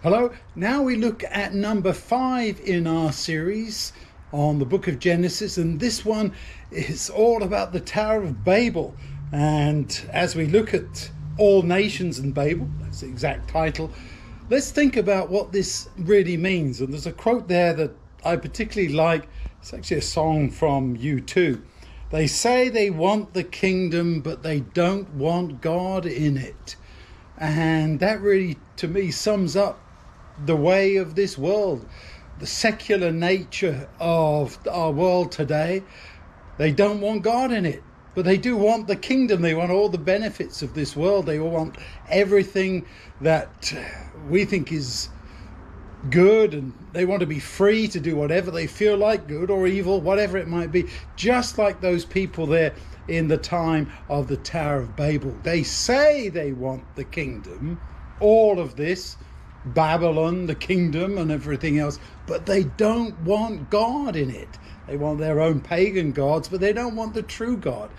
Hello, now we look at number 5 in our series on the book of Genesis, and this one is all about the Tower of Babel. And as we look at All Nations and Babel, that's the exact title, let's think about what this really means. And there's a quote there that I particularly like. It's actually a song from U2. They say they want the kingdom, but they don't want God in it. And that really, to me, sums up the way of this world, the secular nature of our world today. They don't want God in it, but they do want the kingdom. They want all the benefits of this world. They all want everything that we think is good, and they want to be free to do whatever they feel like, good or evil, whatever it might be, just like those people there in the time of the Tower of Babel. They say they want the kingdom, all of this, Babylon, the kingdom and everything else, but they don't want God in it. They want their own pagan gods, but they don't want the true God.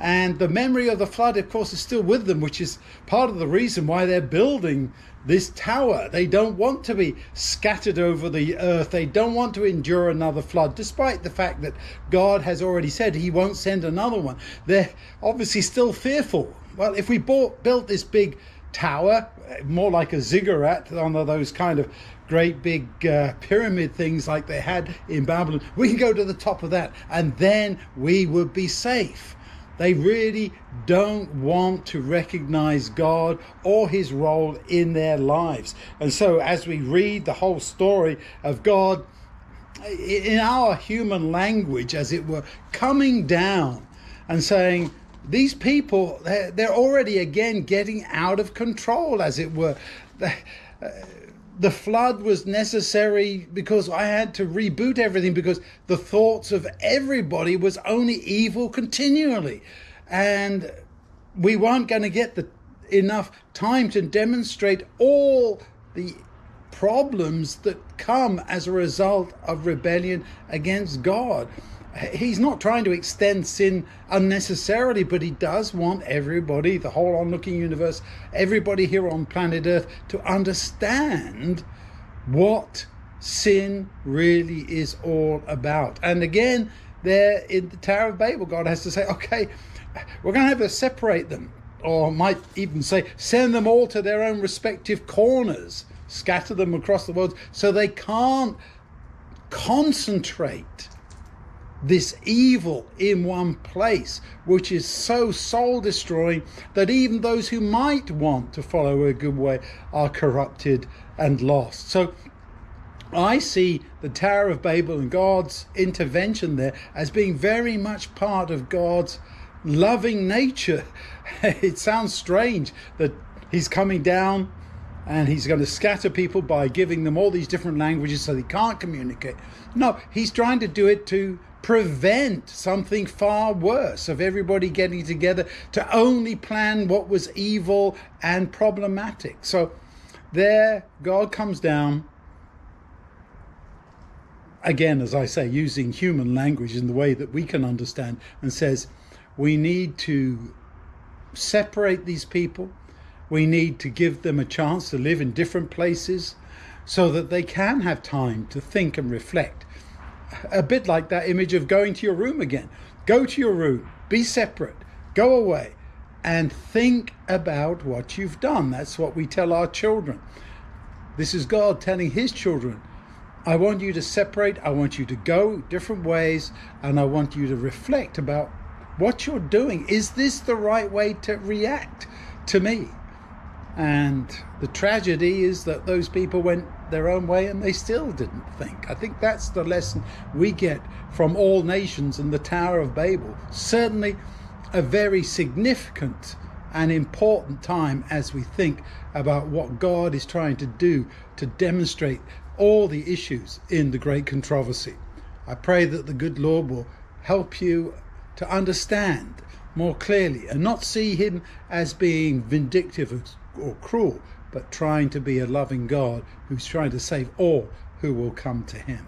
And the memory of the flood, of course, is still with them, which is part of the reason why they're building this tower. They don't want to be scattered over the earth. They don't want to endure another flood, despite the fact that God has already said he won't send another one. They're obviously still fearful. Well, if we built this big tower, more like a ziggurat, one of those kind of great big pyramid things like they had in Babylon, we can go to the top of that and then we would be safe. They really don't want to recognize God or his role in their lives. And so as we read the whole story of God in our human language, as it were, coming down and saying, these people, they're already again getting out of control, as it were. The flood was necessary because I had to reboot everything, because the thoughts of everybody was only evil continually. And we weren't going to get enough time to demonstrate all the problems that come as a result of rebellion against God. He's not trying to extend sin unnecessarily, but he does want everybody, the whole onlooking universe, everybody here on planet Earth, to understand what sin really is all about. And again, there in the Tower of Babel, God has to say, okay, we're going to have to separate them, or might even say, send them all to their own respective corners, scatter them across the world, so they can't concentrate this evil in one place, which is so soul destroying that even those who might want to follow a good way are corrupted and lost. So I see the Tower of Babel and God's intervention there as being very much part of God's loving nature. It sounds strange that he's coming down and he's going to scatter people by giving them all these different languages so they can't communicate. No, he's trying to do it to prevent something far worse, of everybody getting together to only plan what was evil and problematic. So there, God comes down, again, as I say, using human language in the way that we can understand, and says, we need to separate these people. We need to give them a chance to live in different places so that they can have time to think and reflect. A bit like that image of going to your room again. Go to your room, be separate, go away, and think about what you've done. That's what we tell our children. This is God telling his children, I want you to separate, I want you to go different ways, and I want you to reflect about what you're doing. Is this the right way to react to me? And the tragedy is that those people went their own way and they still didn't think. I think that's the lesson we get from All Nations and the Tower of Babel. Certainly a very significant and important time as we think about what God is trying to do to demonstrate all the issues in the great controversy. I pray that the good Lord will help you to understand more clearly and not see him as being vindictive or cruel, but trying to be a loving God who's trying to save all who will come to him.